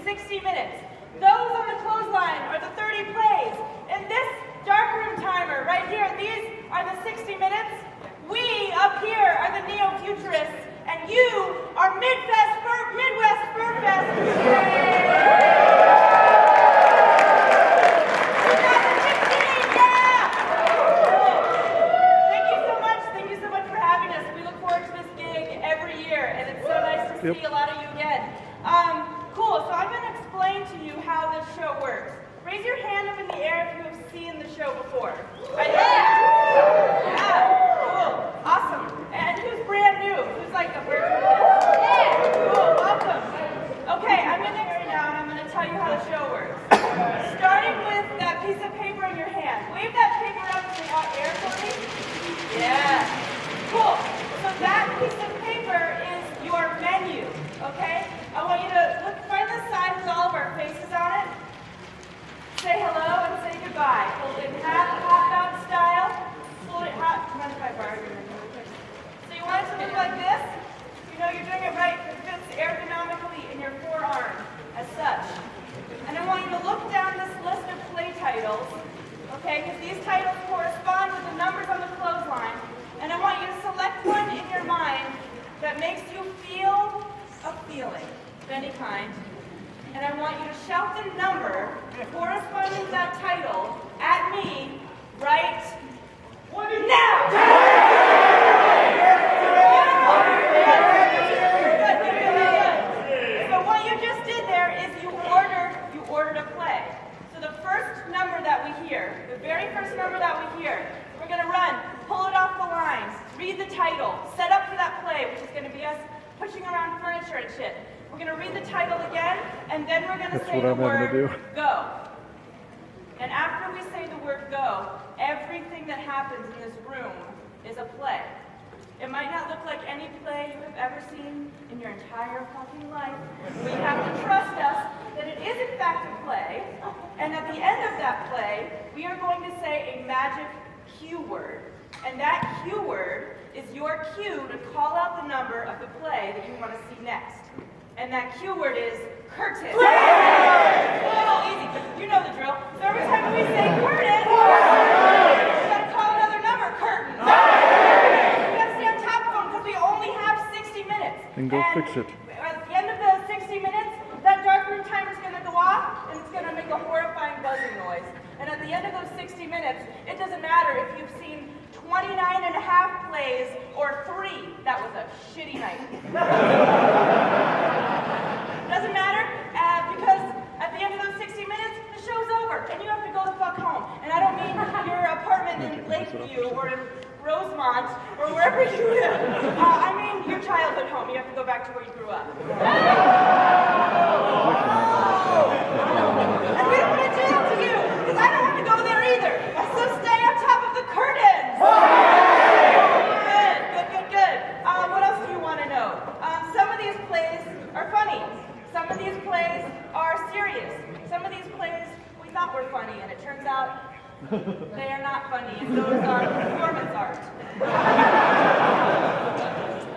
60 minutes. Those on the clothesline are the 30 plays. And this darkroom timer right here, these are the 60 minutes. We up here are the neo-futurists, and you are Midwest Fur Fest. 2016, yeah! Thank you so much for having us. We look forward to this gig every year, and it's so nice to see a lot of you again. Cool, so I'm going to explain to you how this show works. Raise your hand up in the air if you have seen the show before. Right there? Yeah, cool, awesome. And who's brand new? Who's like a brand new? Yeah, cool, welcome. Okay, I'm going to go now and I'm going to tell you how the show works. Starting with that piece of paper in your hand. Wave that paper up in the air for me. Yeah, cool. So that piece of paper is your menu, okay? I want you to find the side with all of our faces on it. Say hello and say goodbye. Hold it hot dog style. Hold it hot. Mind if I borrow your menu really quick? So you want it to look like this? You know you're doing it right. It fits ergonomically in your forearm as such. And I want you to look down this list of play titles, okay? Because these titles correspond with the numbers on the clothesline. And I want you to select one in your mind that makes you feel a feeling of any kind. And I want you to shout the number corresponding to that title at me right now. Good. So what you just did there is you ordered a play. So the first number that we hear, the very first number that we hear, we're going to run, pull it off the lines, read the title, set up for that play, which is going to be us pushing around furniture and shit. We're going to read the title again, and then we're going to say the word go. And after we say the word go, everything that happens in this room is a play. It might not look like any play you have ever seen in your entire fucking life, but you have to trust us that it is in fact a play, and at the end of that play, we are going to say a magic cue word. And that cue word is your cue to call out the number of the play that you want to see next. And that cue word is curtain. Oh, easy. You know the drill. So every time we say curtain, we gotta call another number, curtain. We gotta stay on top of them because we only have 60 minutes. And go fix it. At the end of the 60 minutes, that darkroom timer's gonna go off and it's gonna make a horrifying buzzing noise. And at the end of those 60 minutes, it doesn't matter if you've seen 29 and a half plays or 3. That was a shitty night. Doesn't matter because at the end of those 60 minutes, the show's over and you have to go the fuck home. And I don't mean your apartment in Lakeview or in Rosemont or wherever you live. I mean your childhood home. You have to go back to where you grew up. And we don't want to do that to you because I don't want to go there either. So stay on top of the curtains. Good. What else do you want to know? Some of these plays are funny. Some of these plays are serious. Some of these plays we thought were funny, and it turns out they are not funny, and those are performance art.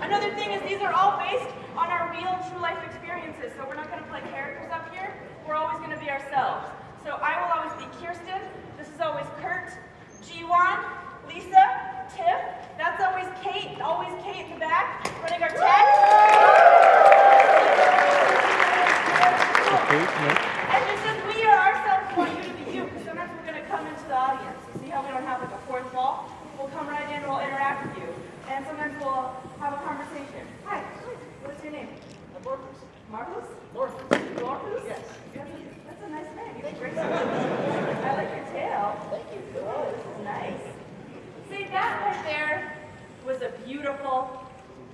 Another thing is these are all based on our real, true life experiences, so we're not going to play characters up here. We're always going to be ourselves. So I will always be Kirsten. This is always Kurt, Jiwon, Lisa, Tiff. That's always Kate in the back, running our tech. And just as we are ourselves, we want you to be you, because sometimes we're going to come into the audience. You see how we don't have like a fourth wall? We'll come right in and we'll interact with you. And sometimes we'll have a conversation. Hi, what's your name? Marcus. Marcus? Marcus? Yes. That's a nice name. You look great. I like your tail. Thank you. Oh, this is nice. See, that right there was a beautiful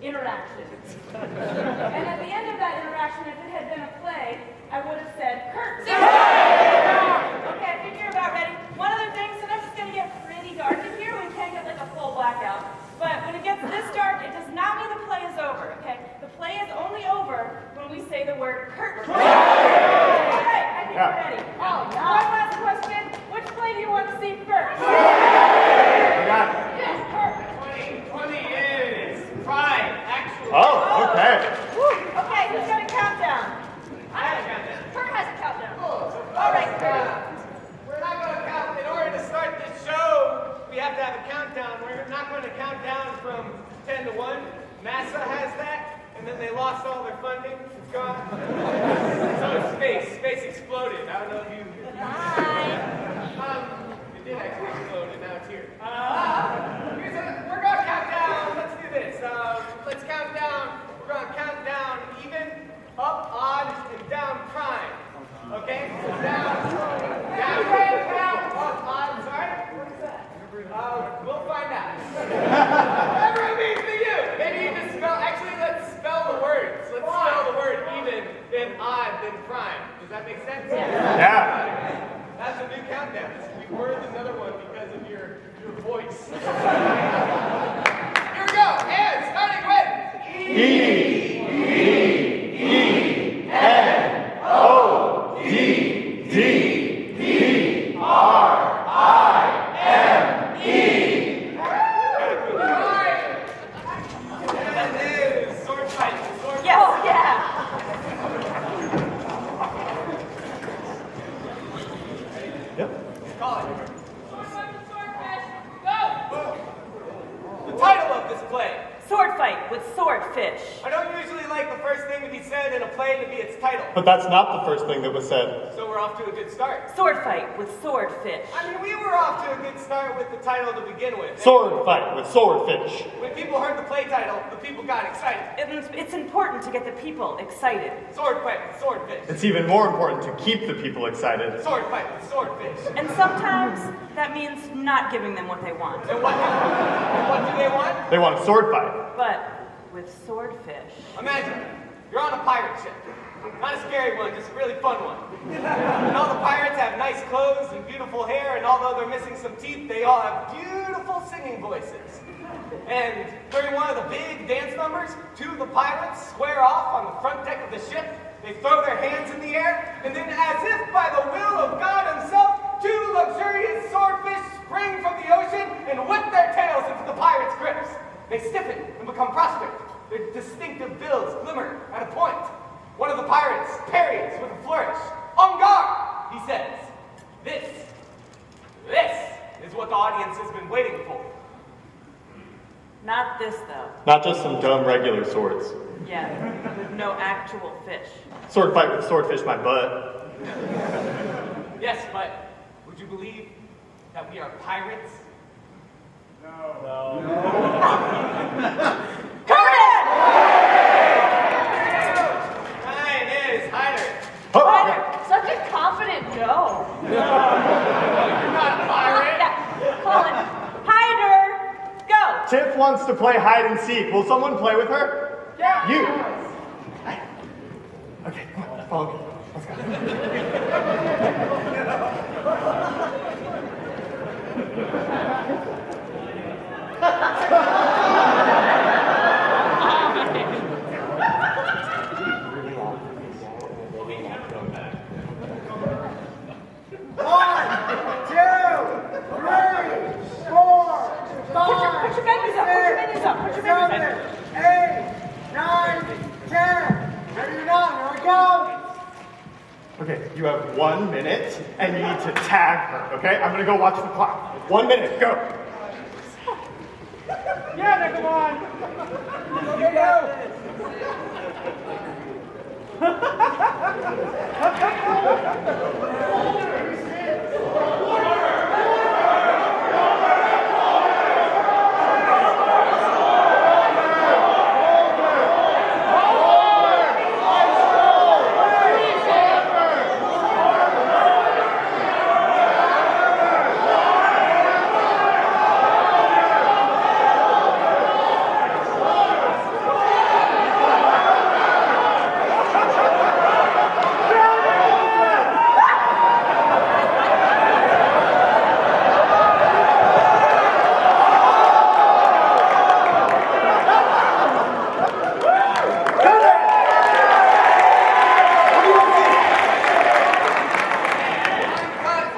interaction. And at the end of that interaction, if it had been a play, I would have said, Kurt. Okay, I think you're about ready. One other thing, sometimes it's going to get pretty dark in here. We can't get like a full blackout. But when it gets this dark, it does not mean the play is over, okay? The play is only over when we say the word Kurt. Okay, I think we're ready. Oh, no. One last question. Which play do you want to see first? Got it. Yes, Kurt. 20 is Pride, actually. Oh, okay. Okay, who's got a countdown? I got that. Kurt count down from 10 to 1. NASA has that, and then they lost all their funding. It's gone. So space exploded. I don't know if you... It did actually explode, and now it's here. We're going to count down. Let's do this. Let's count down. We're going to count down even, up, odd, and down prime. Okay? So down, up, odd. Sorry? What is that? We'll find out. Whatever it means to you. Maybe you just spell. Actually, let's spell the words. Let's spell the word even, then odd, then prime. Does that make sense? Yeah. That's a new countdown. This will be worth another one because of your voice. Here we go. And starting with sword fight. Yes, yeah. Call it. The title of this play. Sword fight with swordfish. I don't usually like the first thing to be said in a play to be its title. But that's not the first thing that was said. So we're off to a good start. Sword fight with swordfish. I mean, we were off to a good start with the title to begin with. Sword fight with swordfish. When people heard the play title, the people got excited. It's important to get the people excited. Sword fight with swordfish. It's even more important to keep the people excited. Sword fight with swordfish. And sometimes that means not giving them what they want. And what do they want? They want a sword fight. But with swordfish. Imagine, you're on a pirate ship. Not a scary one, just a really fun one. And all the pirates have nice clothes and beautiful hair, and although they're missing some teeth, they all have beautiful singing voices. And during one of the big dance numbers, two of the pirates square off on the front deck of the ship. They throw their hands in the air, and then as if by the will of God himself, two luxurious swordfish spring from the ocean and whip their tails into the pirates' grips. They stiffen and become prostrate. Their distinctive bills glimmer at a point. One of the pirates parries with a flourish. En garde, he says. This is what the audience has been waiting for. Not this, though. Not just some dumb regular swords. Yeah, with no actual fish. Sword fight with swordfish my butt. Yes, but would you believe that we are pirates? Conan! Mine is Hyder. Oh, Such a confident Joe. You're not a pirate. Yeah, Colin. Hyder, go. Tiff wants to play hide and seek. Will someone play with her? Yeah. You. Okay, come on, follow me. Let's go. Put your babies up. Put your babies up. Put your babies up. 8, 9, 10. Ready or not, here I go. Okay, you have 1 minute, and you need to tag her, okay? I'm gonna go watch the clock. 1 minute, go. Yeah, now come on. You go.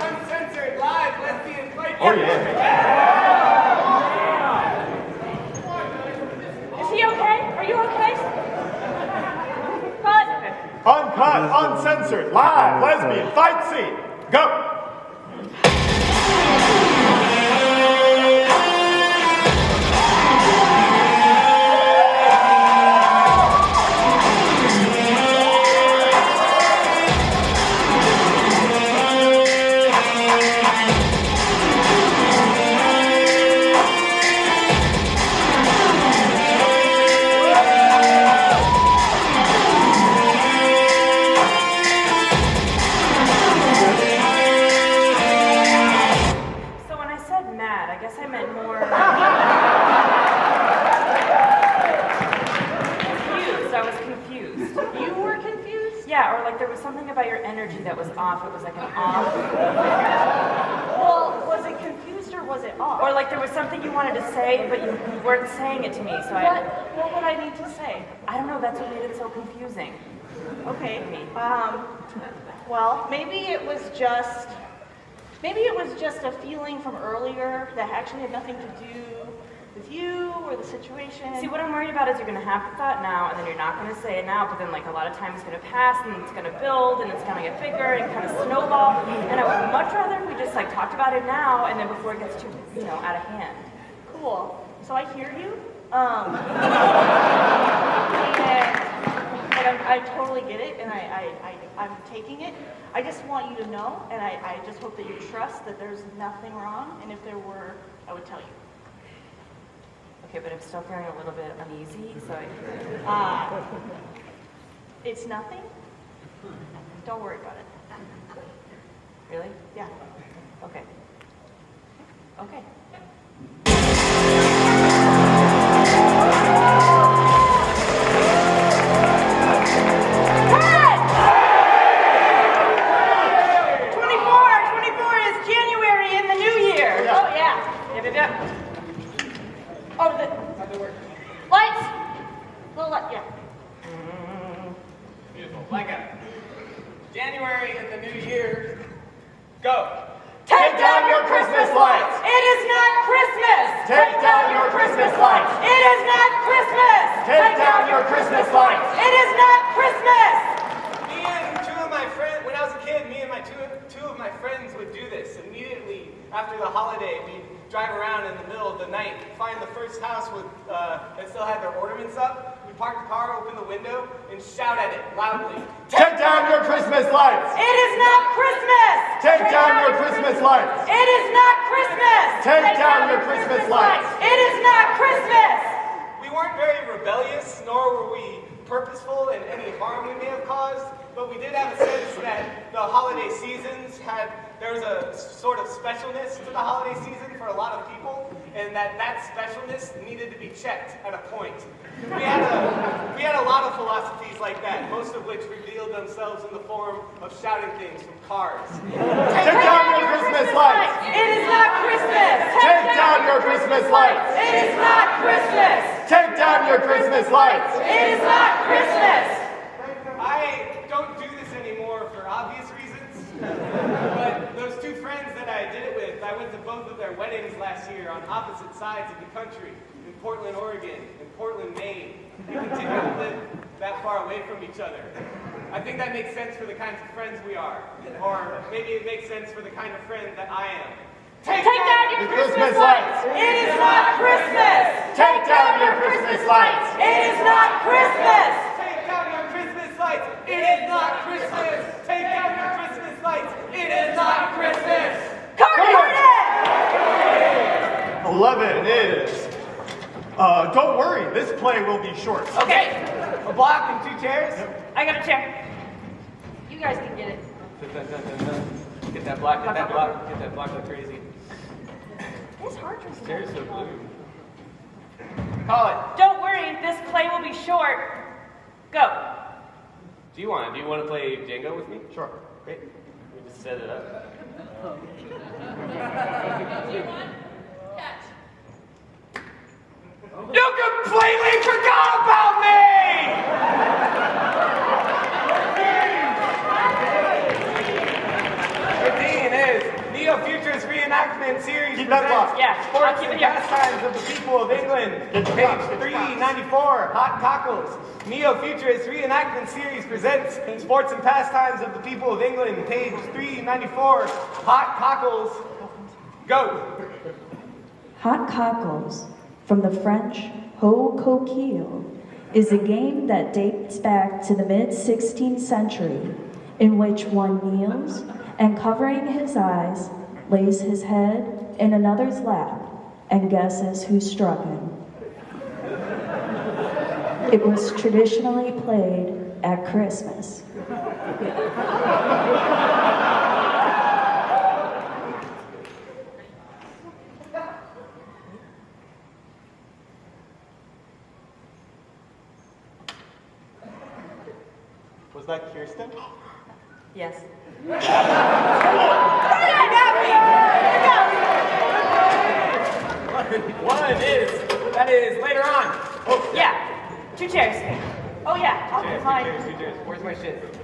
Uncensored, live, lesbian, play. Oh, yeah. Is he okay? Are you okay? Cut. Uncut, uncensored, live, lesbian, fight scene. Go. was something about your energy that was off. It was like an off. Well, was it confused or was it off? Or like there was something you wanted to say, but you weren't saying it to me, so What would I need to say? I don't know, that's what made it so confusing. Okay. Well, maybe it was just a feeling from earlier that actually had nothing to do with you or the situation. See, what I'm worried about is you're gonna have the thought now, and then you're not gonna say it now, but then like a lot of time is gonna pass, and it's gonna build, and it's gonna get bigger, and kind of snowball, and I would much rather if we just like talked about it now, and then before it gets too, out of hand. Cool. So I hear you. And I totally get it, and I'm taking it. I just want you to know, and I just hope that you trust that there's nothing wrong, and if there were, I would tell you. Okay, but I'm still feeling a little bit uneasy, so It's nothing. Don't worry about it. really? Yeah. Okay. Okay. Oh, the lights. Little light, yeah. Beautiful. Blackout. January and the new year. Go. Take down your Christmas lights! It is not Christmas! Take down your Christmas lights! It is not Christmas! Take down your Christmas lights! It is not Christmas! Me and two of my friends, when I was a kid, me and my two of my friends would do this. Immediately after the holiday, we'd drive around in the middle of the night, find the first house that still had their ornaments up. We'd park the car, open the window, and shout at it loudly. Take down your Christmas lights! It is not Christmas! Take down your Christmas lights! It is not Christmas! Take down your Christmas lights! It is not Christmas! We weren't very rebellious, nor were we purposeful in any harm we may have caused, but we did have a sense that the holiday seasons there was a sort of specialness to the holiday season for a lot of people, and that specialness needed to be checked at a point. We had a lot of philosophies like that, most of which revealed themselves in the form of shouting things from cars. Take down your Christmas lights! It is not Christmas! Take down your Christmas lights! It is not Christmas! Take down your Christmas lights! It is not Christmas! I don't do this anymore for obvious reasons, but those two friends that I did it with, I went to both of their weddings last year on opposite sides of the country, in Portland, Oregon, and Portland, Maine. We continue to live that far away from each other. I think that makes sense for the kinds of friends we are, or maybe it makes sense for the kind of friend that I am. Take down your Christmas lights! It is not Christmas! Take down your Christmas lights! It is not Christmas! Take down your Christmas lights! It is not Christmas! Take down your Christmas lights! It is not Christmas! Carter! 11 is... don't worry, this play will be short. Okay, A block and two chairs? I got a chair. You guys can get it. Get that block, get that block, get that block like crazy. This hard dress is Chairs so blue. Call it. Don't worry, this play will be short. Go. Do you want to play Django with me? Sure. Great. We just set it up. You completely forgot about me! Neo Futurist Reenactment Series. Keep that presents block. Yeah, Sports I'll keep and it here. pastimes of the people of England. Get your Page props, get your 394, Hot Cockles. Neo Futurist Reenactment Series presents Sports and Pastimes of the People of England. Page 394, Hot Cockles. Go. Hot cockles, from the French haut coquille, is a game that dates back to the mid-16th century, in which one kneels and, covering his eyes, lays his head in another's lap and guesses who struck him. It was traditionally played at Christmas. Was that Kirsten? Yes. That is later on. Oh, Yeah, 2 chairs. Oh yeah, I'll Cheers, do mine. cheers, cheers. Where's my shit?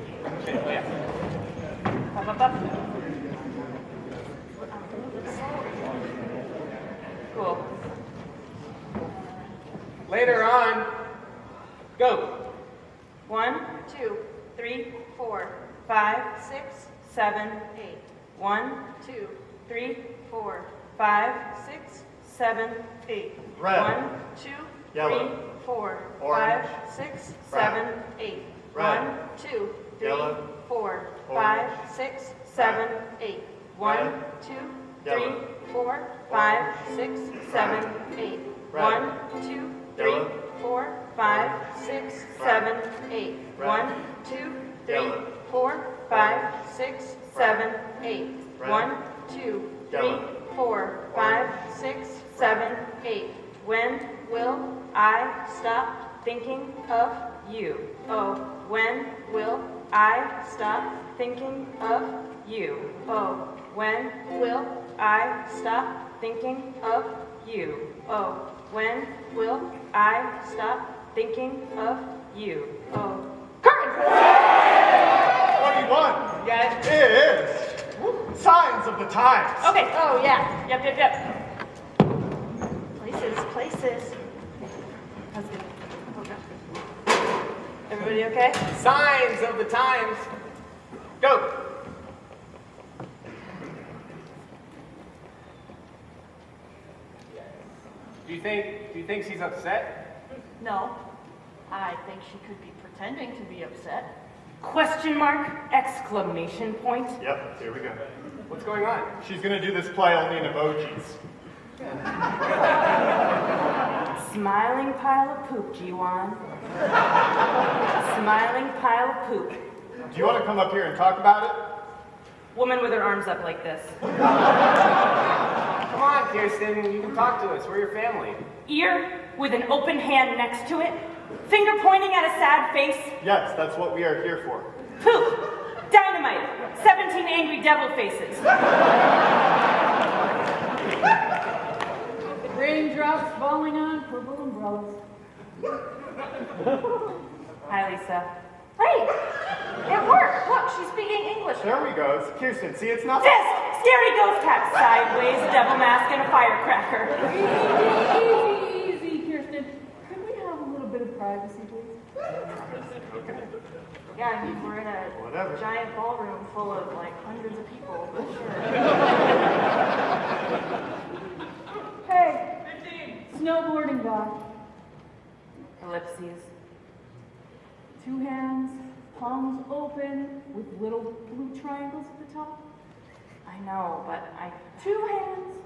Shit, oh yeah. Up, up, up. Cool. Later on. Go. 1, 2, 3, 4, 5, 6, 7, 8. 1, 2, 3, 4, 5, 6, 7, 8. Red. 1, 2, Yellow. 3, 4, Orange. 5, 6, Brown. 7, 8. Red. 1, 2, 3, Yellow. 4, Orange. 5, 6, 7, 8. 1, Red. 2, 3, Yellow. 4, 5, 6, 7, 8. Red. 1, 2, 3, Yellow. 4, 5, 6, 7, 8. Red. 1, 2, 3, Yellow. 4, 5, 6, 7, 8. Red. 1, 2, 3, Yellow. 4, 5, 6, 7, 8. When will I stop thinking of you? Oh, when will I stop thinking of you? Oh, when will I stop thinking of you? Oh, when will I stop thinking of you? Oh, curtain! 21 Got it? is Signs of the Times. Okay. Oh, yeah. Yep. Places. That's good. Okay. Everybody okay? Signs of the times. Go. Do you think she's upset? No, I think she could be pretending to be upset. Question mark, exclamation point. Yep, here we go. What's going on? She's gonna do this play only in emojis. Smiling pile of poop, Jiwan. Smiling pile of poop. Do you want to come up here and talk about it? Woman with her arms up like this. Come on, Kirsten. You can talk to us. We're your family. Ear with an open hand next to it. Finger pointing at a sad face. Yes, that's what we are here for. Poop. Dynamite. 17 angry devil faces. Raindrops falling on purple umbrellas. Hi, Lisa. Hey, it worked. Look, she's speaking English. There we go. Kirsten, see, it's not... Fist. Scary ghost cat. Sideways, devil mask, and a firecracker. Easy, Kirsten. Could we have a little bit of privacy, please? Yeah, I mean, we're in a Whatever. giant ballroom full of like hundreds of people, but sure. Hey, snowboarding guy. Ellipses. 2 hands, palms open, with little blue triangles at the top. I know, but I... 2 hands,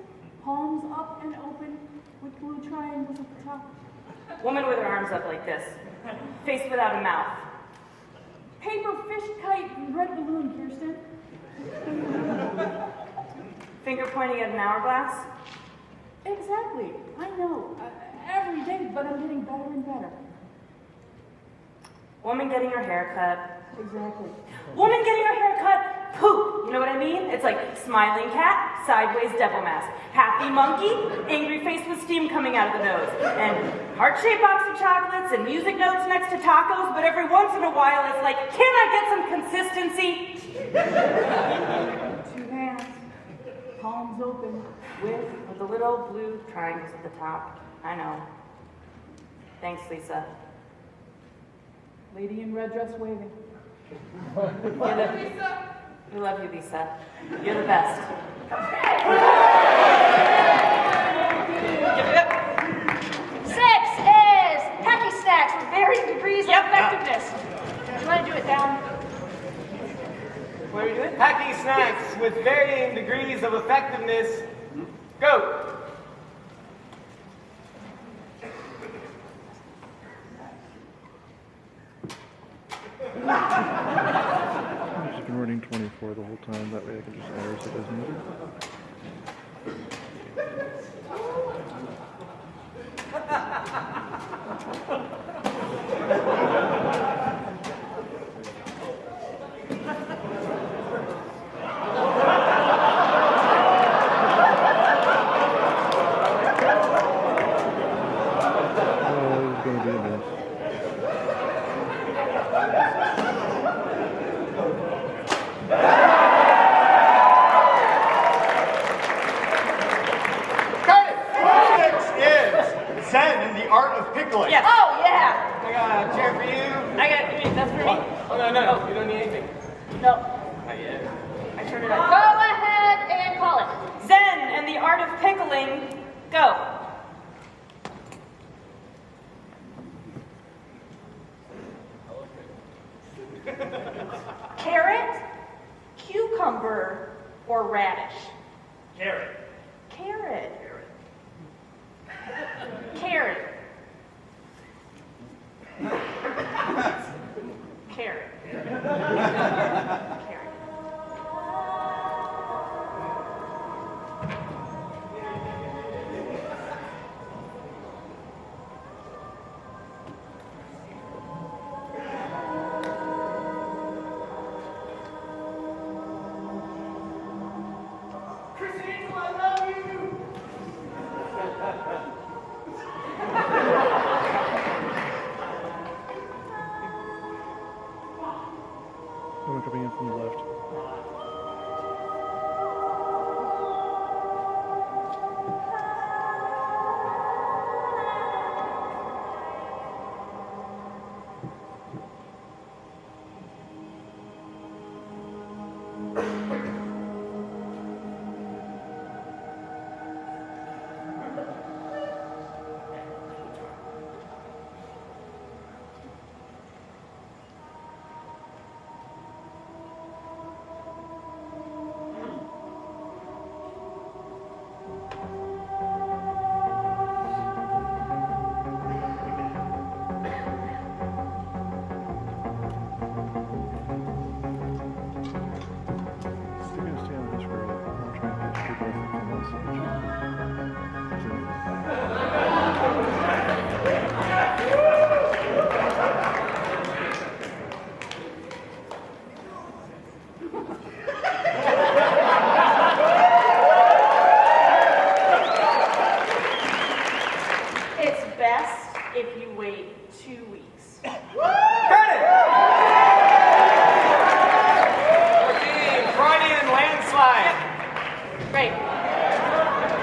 palms up and open, with blue triangles at the top. Woman with her arms up like this. Face without a mouth. Paper fish kite and red balloon, Kirsten. Finger pointing at an hourglass. Exactly. I know. Every day, but I'm getting better and better. Woman getting her hair cut. Exactly. Woman getting her hair cut. Poop. You know what I mean? It's like smiling cat, sideways devil mask. Happy monkey, angry face with steam coming out of the nose. And heart-shaped box of chocolates and music notes next to tacos, but every once in a while it's like, can I get some consistency? 2 hands, palms open, with With the little blue triangles at the top. I know. Thanks, Lisa. lady in red dress waving. We love you, Lisa. You're the best. Six is hacky snacks with varying degrees of effectiveness. You want to do it down? What are we doing? Hacky snacks with varying degrees of effectiveness. Go. I've just been running 24 the whole time, that way I can just iris it as needed. going to be a mess. Next is Zen and the Art of Pickling. Yes. Oh, yeah. I got a chair for you. You mean that's for me? Oh, no, you don't need anything. No. Not yet. I turned it on. Go ahead and call it. Zen and the Art of Pickling, go. Carrot, cucumber, or radish? Carrot. Carrot. Carrot. Carrot. Carrot. Someone coming in from the left. Still gonna stay on this for a while. I'm trying to get people from this. It's best if you wait 2 weeks. Credit! Okay, Freudian landslide. Great.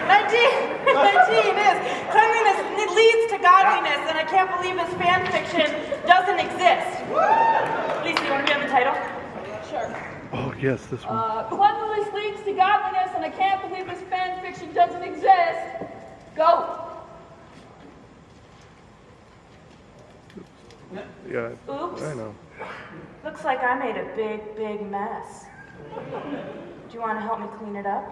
19 is cleanliness leads to godliness, and I can't believe this fan fiction doesn't exist. Lisa, you want to be on the title? Sure. Oh, yes, this one. Cleanliness leads to godliness, and I can't believe this fan fiction doesn't exist. Go. Yeah, Oops. I know. Looks like I made a big mess. Do you want to help me clean it up?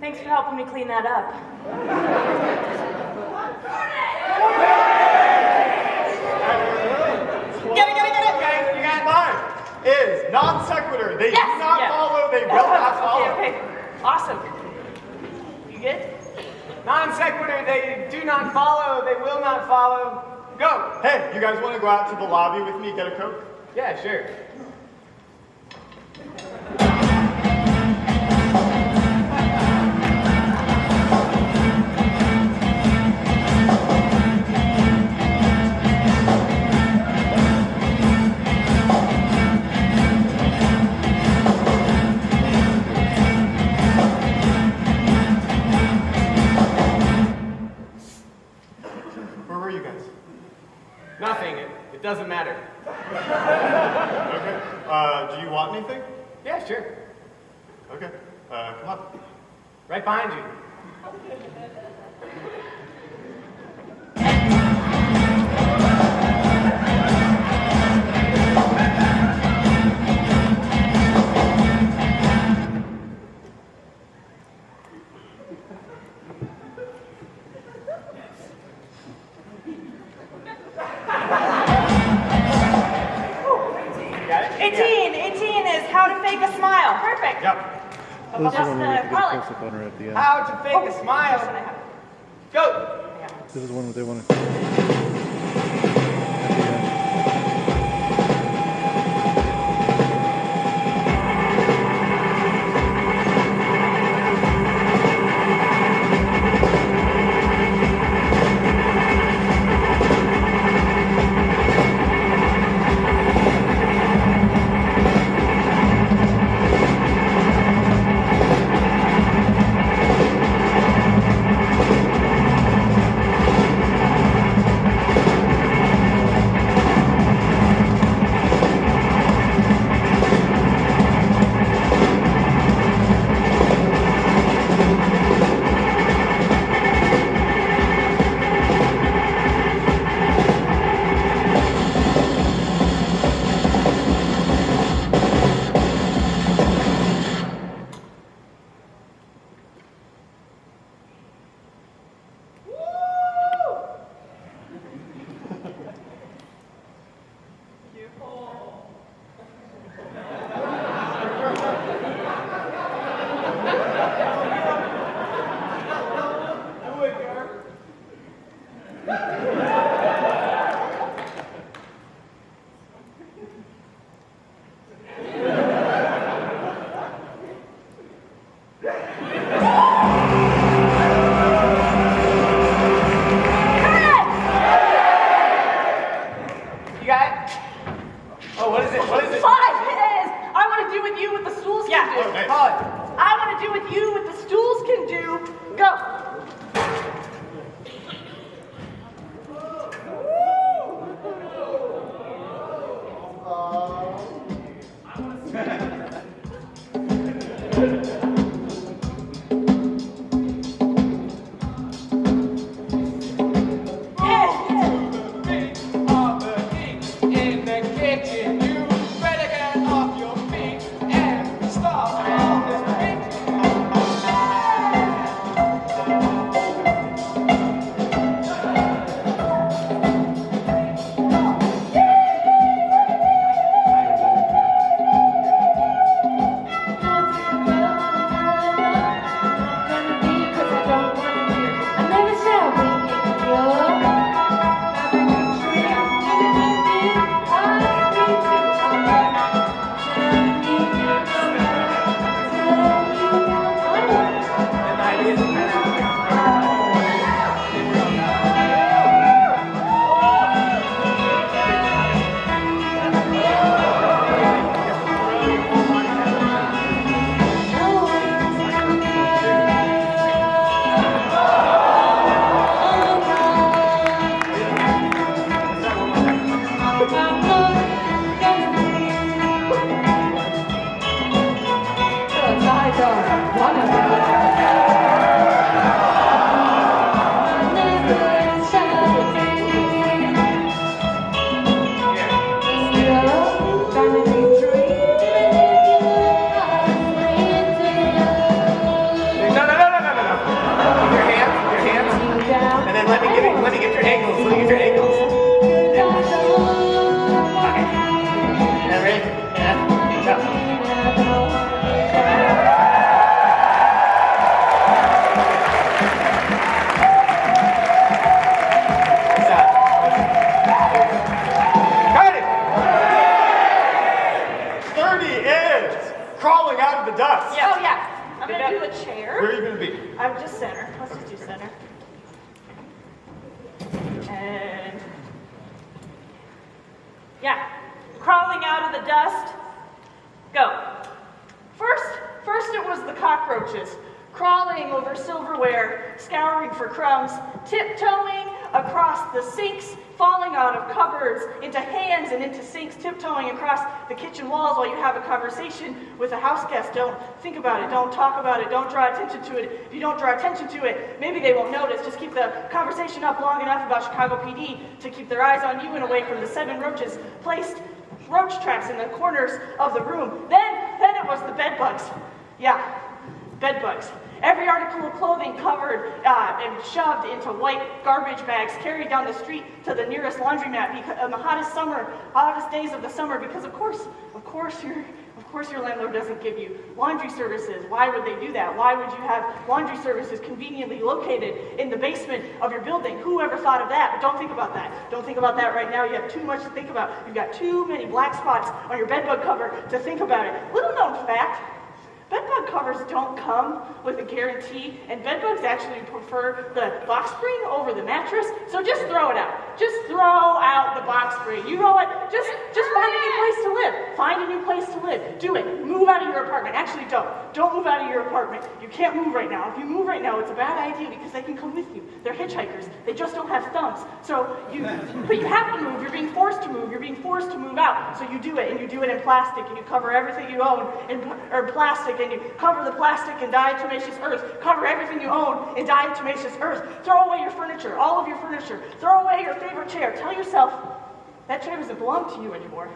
Thanks for helping me clean that up. Get it! You got mine. Is non sequitur. They Yes, do not yeah. follow, they will not follow. Okay. Awesome. You good? Non sequitur, they do not follow, they will not follow. Go! Hey, you guys want to go out to the lobby with me, get a Coke? Yeah, sure. Where were you guys? Nothing, it doesn't matter. Okay. Do you want anything? Yeah, sure. Okay. Come on. Right behind you. Got it? 18 is how to fake a smile. Perfect. Yep. This is the one where we have to get a Colin. close-up on her at the end. How to fake a smile. Go. This is one where they want to... At the end. You got it? Oh, what is it? What is it? 5 is, I want to do with you what the stools can do. Okay. Colin. I want to do with you what the stools can do. Go. In the kitchen, you better get off your feet and stop all this Let me get your ankles. Let me get your ankles. Okay. Yeah, ready? Yeah. Go. Got it. 30 is crawling out of the dust. Yeah. Oh, yeah. I'm going to do a chair. Where are you going to be? I'm just center. Let's just do center. And yeah, crawling out of the dust. Go. First it was the cockroaches, crawling over silverware, scouring for crumbs, tiptoeing across the sinks, falling out of cupboards, into hands and into sinks, tiptoeing across the kitchen walls while you have a conversation with a house guest. Don't think about it, don't talk about it, don't draw attention to it. If you don't draw attention to it, maybe they won't notice. Just keep the conversation up long enough about Chicago PD to keep their eyes on you and away from the 7 roaches placed roach traps in the corners of the room. Then it was the bed bugs. Yeah, bed bugs. Every article of clothing covered and shoved into white garbage bags, carried down the street to the nearest laundromat on the hottest days of the summer, because of course your landlord doesn't give you laundry services. Why would they do that? Why would you have laundry services conveniently located in the basement of your building? Who ever thought of that? But don't think about that. Don't think about that right now. You have too much to think about. You've got too many black spots on your bedbug cover to think about it. Little known fact, bedbug covers don't come with a guarantee, and bedbugs actually prefer the box spring over the mattress, so just throw it out. Just throw out the box spring. You know what? Just find a new place to live. Find a new place to live. Do it. Move out of your apartment. Actually, don't. Don't move out of your apartment. You can't move right now. If you move right now, it's a bad idea because they can come with you. They're hitchhikers. They just don't have thumbs. But you have to move. You're being forced to move. You're being forced to move out. So you do it, and you do it in plastic, and you cover everything you own in plastic, and you cover the plastic in diatomaceous earth. Cover everything you own in diatomaceous earth. Throw away your furniture, all of your furniture. Throw away your favorite chair. Tell yourself, that chair doesn't belong to you anymore.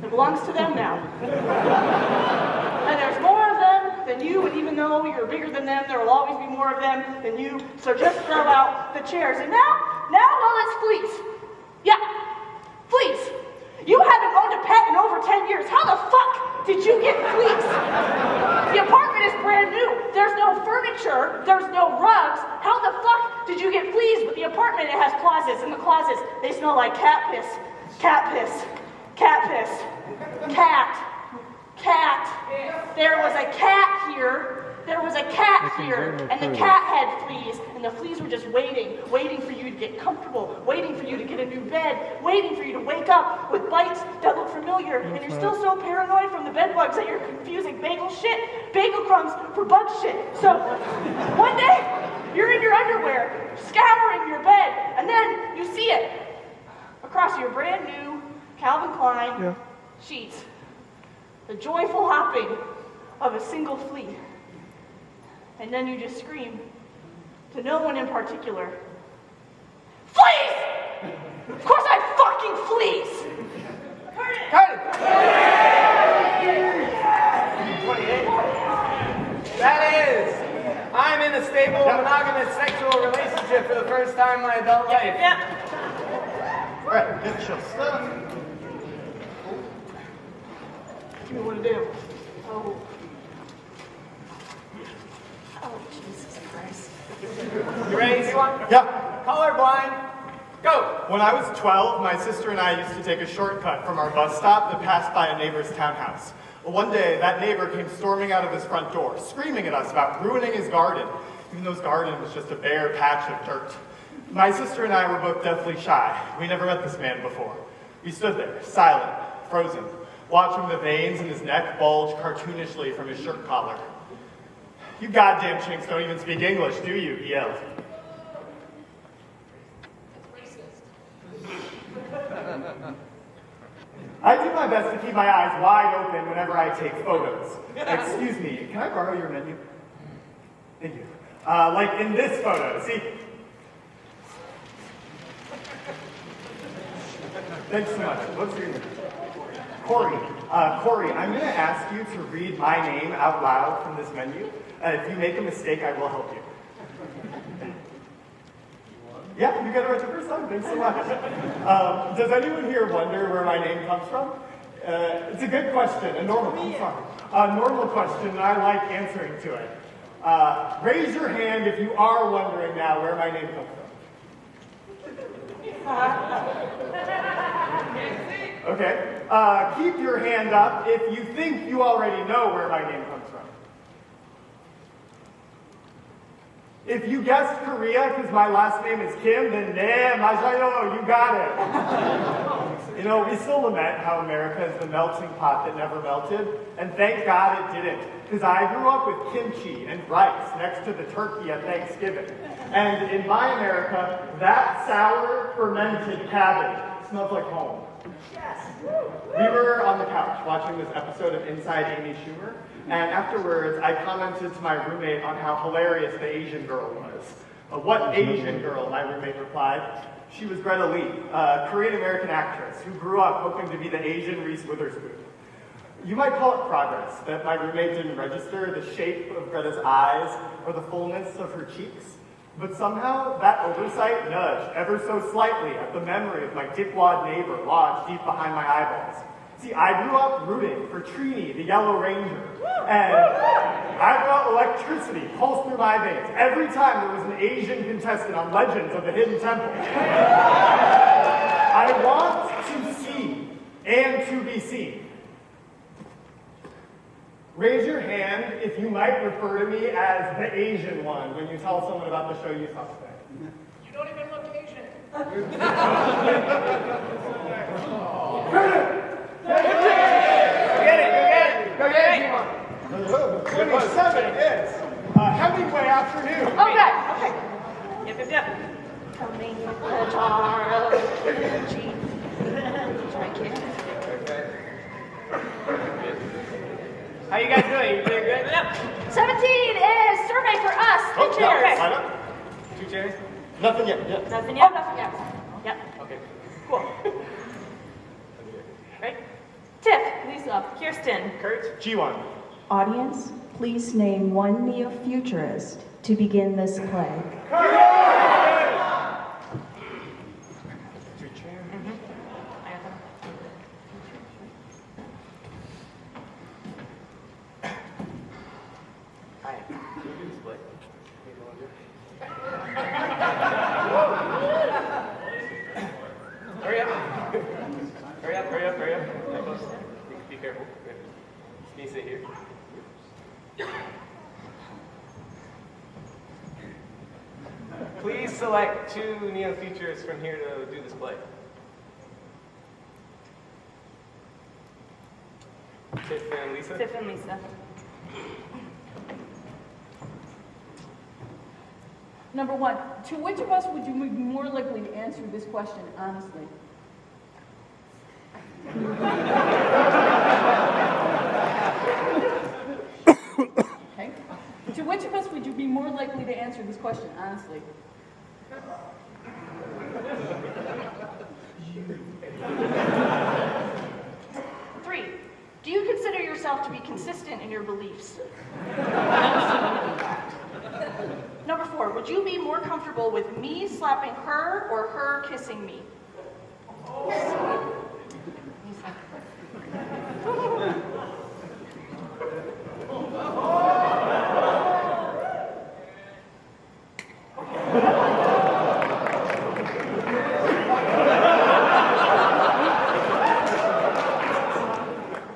It belongs to them now. And there's more of them than you, and even though you're bigger than them, there will always be more of them than you. So just throw out the chairs. And now it's fleas. Yeah, fleas. You haven't owned a pet in over 10 years. How the fuck did you get fleas? The apartment is brand new. There's no furniture. There's no rugs. How the fuck did you get fleas? But the apartment, it has closets, and the closets, they smell like cat piss. Cat piss. Cat piss. Cat. There was a cat here. There was a cat here, and the cat had fleas, and the fleas were just waiting for you to get comfortable, waiting for you to get a new bed, waiting for you to wake up with bites that look familiar, and you're still so paranoid from the bed bugs that you're confusing bagel crumbs for bug shit. So one day, you're in your underwear, scouring your bed, and then you see it across your brand new Calvin Klein sheets. The joyful hopping of a single flea. And then you just scream, to no one in particular, fleas! Of course I fucking fleas! Curtis! 28. That is, I'm in a stable, monogamous sexual relationship for the first time in my adult life. All right, get your stuff. Tell me what to do. Oh, Jesus Christ. You ready, Z1? Yeah. Colorblind. Go. When I was 12, my sister and I used to take a shortcut from our bus stop that passed by a neighbor's townhouse. Well, one day, that neighbor came storming out of his front door, screaming at us about ruining his garden, even though his garden was just a bare patch of dirt. My sister and I were both deathly shy. We never met this man before. We stood there, silent, frozen, watching the veins in his neck bulge cartoonishly from his shirt collar. You goddamn chinks don't even speak English, do you? He yelled. I do my best to keep my eyes wide open whenever I take photos. Excuse me, can I borrow your menu? Thank you. Like in this photo, see? Thanks so much. What's your name? Corey. Corey, I'm going to ask you to read my name out loud from this menu. If you make a mistake, I will help you. Yeah, you got it right the first time. Thanks so much. Does anyone here wonder where my name comes from? It's a good question, a normal question, and I like answering to it. Raise your hand if you are wondering now where my name comes from. Okay. Keep your hand up if you think you already know where my name comes from. If you guessed Korea because my last name is Kim, then damn, you got it. You know, we still lament how America is the melting pot that never melted, and thank God it didn't, because I grew up with kimchi and rice next to the turkey at Thanksgiving. And in my America, that sour, fermented cabbage smells like home. We were on the couch watching this episode of Inside Amy Schumer, and afterwards I commented to my roommate on how hilarious the Asian girl was. What Asian girl, my roommate replied. She was Greta Lee, a Korean-American actress who grew up hoping to be the Asian Reese Witherspoon. You might call it progress that my roommate didn't register the shape of Greta's eyes or the fullness of her cheeks, but somehow that oversight nudged ever so slightly at the memory of my dickwad neighbor lodged deep behind my eyeballs. See, I grew up rooting for Trini, the Yellow Ranger, and I felt electricity pulse through my veins every time there was an Asian contestant on Legends of the Hidden Temple. I want to see and to be seen. Raise your hand if you might refer to me as the Asian one when you tell someone about the show you saw today. You don't even look Asian. Go get it. 27 is Hemingway afternoon. Okay. Yep. Coming with the jar of kimchi. Drink it. How you guys doing? You doing good? Yep. 17 is survey for us. Oh, Two chairs. Line up. 2 chairs? Nothing yet. Yeah. Nothing yet? Nothing yet. Yep. Okay. Cool. Right? Tiff, Lisa. Kirsten, Kurt? G1. Audience, please name one neo-futurist to begin this play. Hi. Hurry up. Be careful. Can you sit here? Please select 2 neo-futurists from here to do this play. Tiff and Lisa? Tiff and Lisa. Number 1, to which of us would you be more likely to answer this question honestly? Okay. To which of us would you be more likely to answer this question honestly? Three, do you consider yourself to be consistent in your beliefs? Number 4, would you be more comfortable with me slapping her or her kissing me?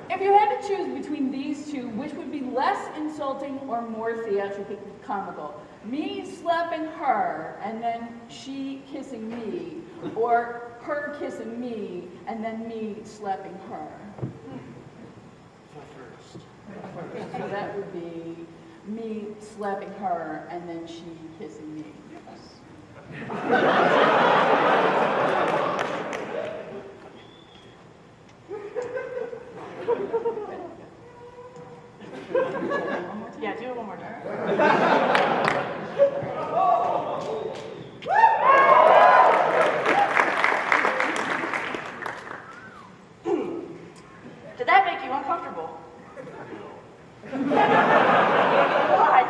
If you had to choose between these two, which would be less insulting or more theatrically comical? Me slapping her and then she kissing me, or her kissing me and then me slapping her? So that would be me slapping her and then she kissing me. Yeah, do it one more time. Did that make you uncomfortable? Why?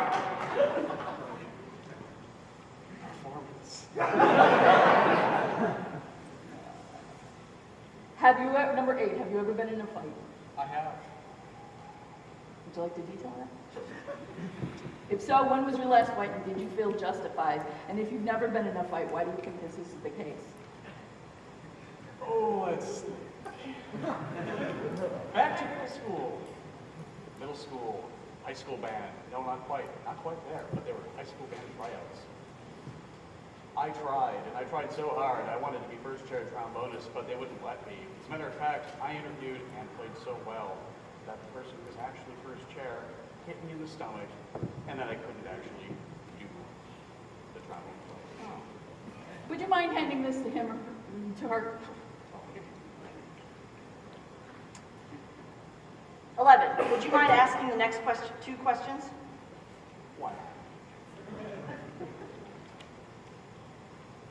Have you ever, number 8, have you ever been in a fight? I have. Would you like to detail that? If so, when was your last fight and did you feel justified? And if you've never been in a fight, why do you think this is the case? Oh, let's back to middle school, high school band. No, not quite there, but they were high school band tryouts. I tried, and I tried so hard. I wanted to be first chair trombonist, but they wouldn't let me. As a matter of fact, I interviewed and played so well that the person who was actually first chair hit me in the stomach, and then I couldn't actually do the trombone play. Would you mind handing this to him or to her? 11, would you mind asking the next question, 2 questions? Why?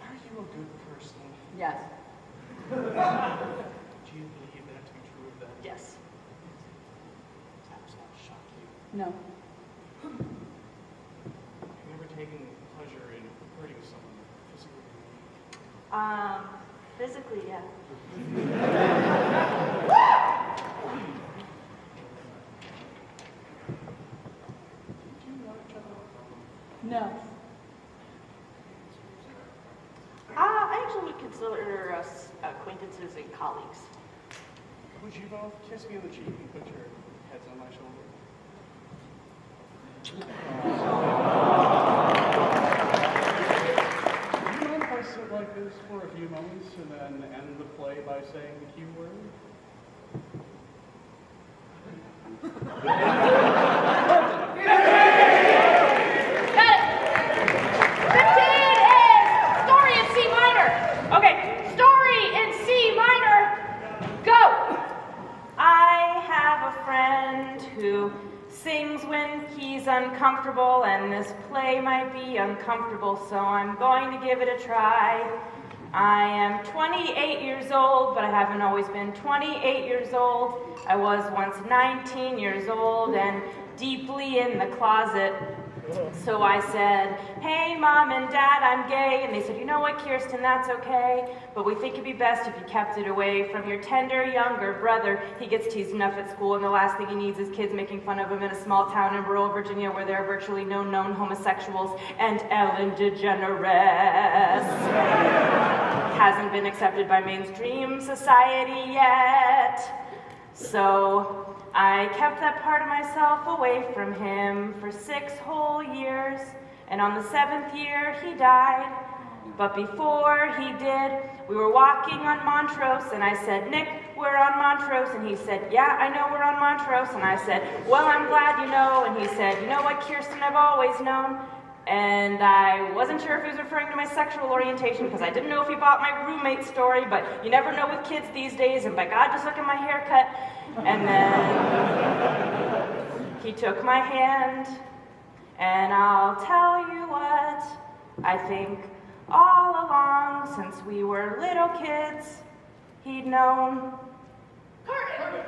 Are you a good person? Yes. Do you believe that to be true of them? Yes. Does that shock you? No. Have you ever taken pleasure in hurting someone physically? Physically, yeah. No. I actually would consider us acquaintances and colleagues. Would you both kiss me on the cheek and put your heads on my shoulder? Do you mind if I sit like this for a few moments and then end the play by saying the Q word? Got it. 15 is story in C minor. Okay, story in C minor. Go. I have a friend who sings when he's uncomfortable, and this play might be uncomfortable, so I'm going to give it a try. I am 28 years old, but I haven't always been 28 years old. I was once 19 years old and deeply in the closet. So I said, hey, Mom and Dad, I'm gay. And they said, you know what, Kirsten, that's okay. But we think it'd be best if you kept it away from your tender younger brother. He gets teased enough at school, and the last thing he needs is kids making fun of him in a small town in rural Virginia where there are virtually no known homosexuals and Ellen DeGeneres hasn't been accepted by mainstream society yet. So I kept that part of myself away from him for 6 whole years, and on the 7th year he died. But before he did, we were walking on Montrose, and I said, Nick, we're on Montrose, and he said, yeah, I know we're on Montrose, and I said, well, I'm glad you know, and he said, you know what, Kirsten, I've always known. And I wasn't sure if he was referring to my sexual orientation because I didn't know if he bought my roommate story, but you never know with kids these days, and by God, just look at my haircut. And then he took my hand, and I'll tell you what, I think all along since we were little kids, he'd known. Carter!